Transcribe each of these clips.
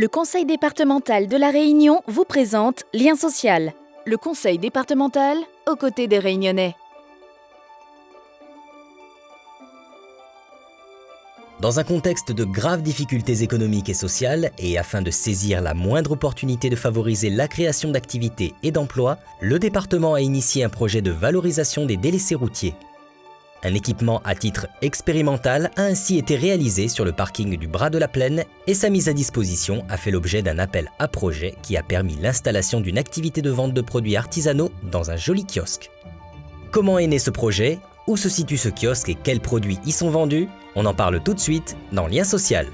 Le Conseil départemental de la Réunion vous présente Lien social. Le Conseil départemental aux côtés des Réunionnais. Dans un contexte de graves difficultés économiques et sociales, et afin de saisir la moindre opportunité de favoriser la création d'activités et d'emplois, le département a initié un projet de valorisation des délaissés routiers. Un équipement à titre expérimental a ainsi été réalisé sur le parking du Bras de la Plaine et sa mise à disposition a fait l'objet d'un appel à projet qui a permis l'installation d'une activité de vente de produits artisanaux dans un joli kiosque. Comment est né ce projet? Où se situe ce kiosque et quels produits y sont vendus? On en parle tout de suite dans Lien social.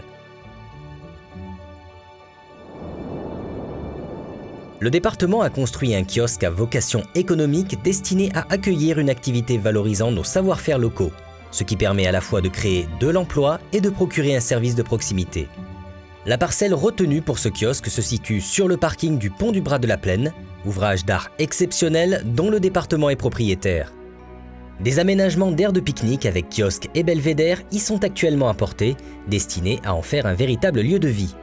Le département a construit un kiosque à vocation économique destiné à accueillir une activité valorisant nos savoir-faire locaux, ce qui permet à la fois de créer de l'emploi et de procurer un service de proximité. La parcelle retenue pour ce kiosque se situe sur le parking du pont du Bras de la Plaine, ouvrage d'art exceptionnel dont le département est propriétaire. Des aménagements d'aires de pique-nique avec kiosque et belvédère y sont actuellement apportés, destinés à en faire un véritable lieu de vie.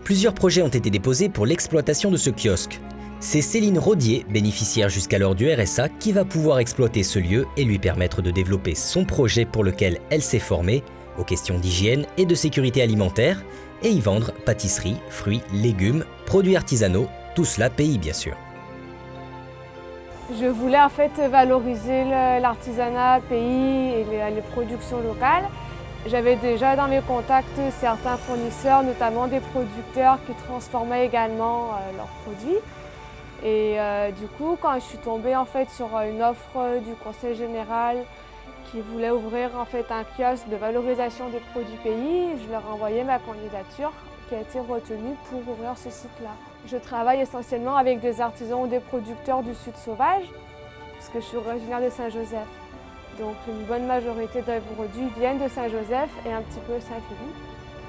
Plusieurs projets ont été déposés pour l'exploitation de ce kiosque. C'est Céline Rodier, bénéficiaire jusqu'alors du RSA, qui va pouvoir exploiter ce lieu et lui permettre de développer son projet pour lequel elle s'est formée, aux questions d'hygiène et de sécurité alimentaire, et y vendre pâtisseries, fruits, légumes, produits artisanaux, tout cela pays bien sûr. Je voulais en fait valoriser l'artisanat pays et les productions locales. J'avais déjà dans mes contacts certains fournisseurs, notamment des producteurs qui transformaient également leurs produits. Et du coup, quand je suis tombée en fait sur une offre du Conseil général qui voulait ouvrir en fait un kiosque de valorisation des produits pays, je leur ai envoyé ma candidature qui a été retenue pour ouvrir ce site-là. Je travaille essentiellement avec des artisans ou des producteurs du Sud sauvage, puisque je suis originaire de Saint-Joseph. Donc une bonne majorité des produits viennent de Saint-Joseph et un petit peu Saint-Philippe.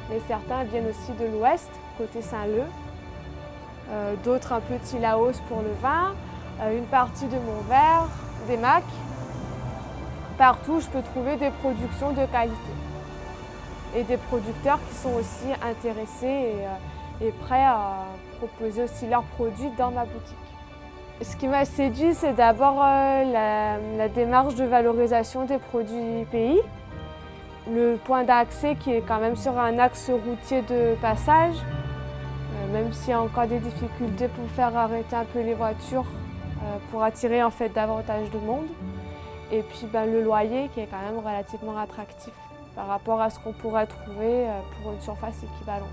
Mais certains viennent aussi de l'Ouest, côté Saint-Leu. D'autres un petit Laos pour le vin, une partie de Montvert, des Macs. Partout, je peux trouver des productions de qualité. Et des producteurs qui sont aussi intéressés et prêts à proposer aussi leurs produits dans ma boutique. Ce qui m'a séduit, c'est d'abord la démarche de valorisation des produits pays. Le point d'accès qui est quand même sur un axe routier de passage, même s'il y a encore des difficultés pour faire arrêter un peu les voitures, pour attirer en fait davantage de monde. Et puis le loyer qui est quand même relativement attractif par rapport à ce qu'on pourrait trouver pour une surface équivalente.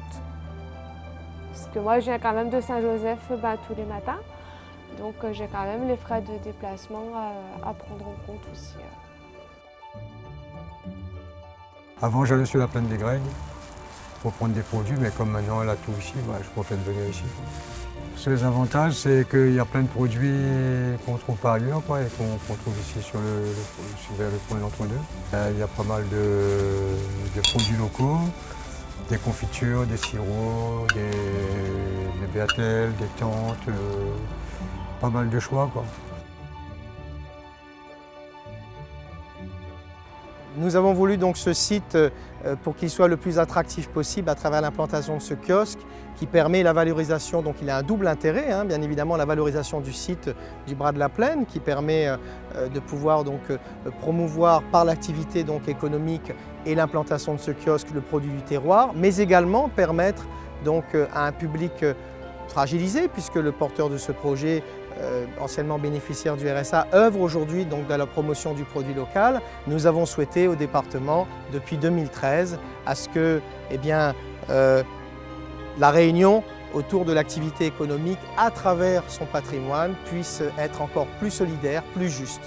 Parce que moi, je viens quand même de Saint-Joseph tous les matins. Donc j'ai quand même les frais de déplacement à prendre en compte aussi. Avant, j'allais sur la plaine des Grecs pour prendre des produits, mais comme maintenant elle a tout ici, je préfère venir ici. Les avantages, c'est qu'il y a plein de produits qu'on ne trouve pas ailleurs et qu'on trouve ici vers le point de l'entre-deux. Il y a pas mal de produits locaux, des confitures, des sirops, des béatelles, des tentes, pas mal de choix. Nous avons voulu donc ce site pour qu'il soit le plus attractif possible à travers l'implantation de ce kiosque qui permet la valorisation, donc il a un double intérêt, bien évidemment la valorisation du site du Bras de la Plaine qui permet de pouvoir donc promouvoir par l'activité donc économique et l'implantation de ce kiosque le produit du terroir, mais également permettre donc à un public fragilisé puisque le porteur de ce projet anciennement bénéficiaire du RSA, œuvre aujourd'hui donc dans la promotion du produit local. Nous avons souhaité au département, depuis 2013, à ce que la Réunion, autour de l'activité économique, à travers son patrimoine, puisse être encore plus solidaire, plus juste.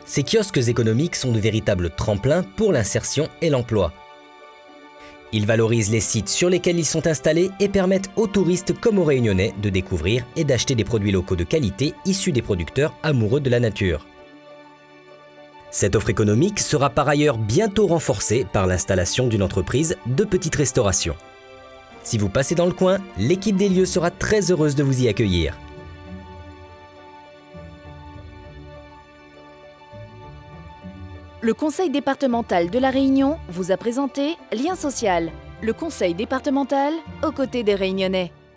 Ces kiosques économiques sont de véritables tremplins pour l'insertion et l'emploi. Ils valorisent les sites sur lesquels ils sont installés et permettent aux touristes comme aux Réunionnais de découvrir et d'acheter des produits locaux de qualité issus des producteurs amoureux de la nature. Cette offre économique sera par ailleurs bientôt renforcée par l'installation d'une entreprise de petite restauration. Si vous passez dans le coin, l'équipe des lieux sera très heureuse de vous y accueillir. Le Conseil départemental de la Réunion vous a présenté Lien social. Le conseil départemental aux côtés des Réunionnais.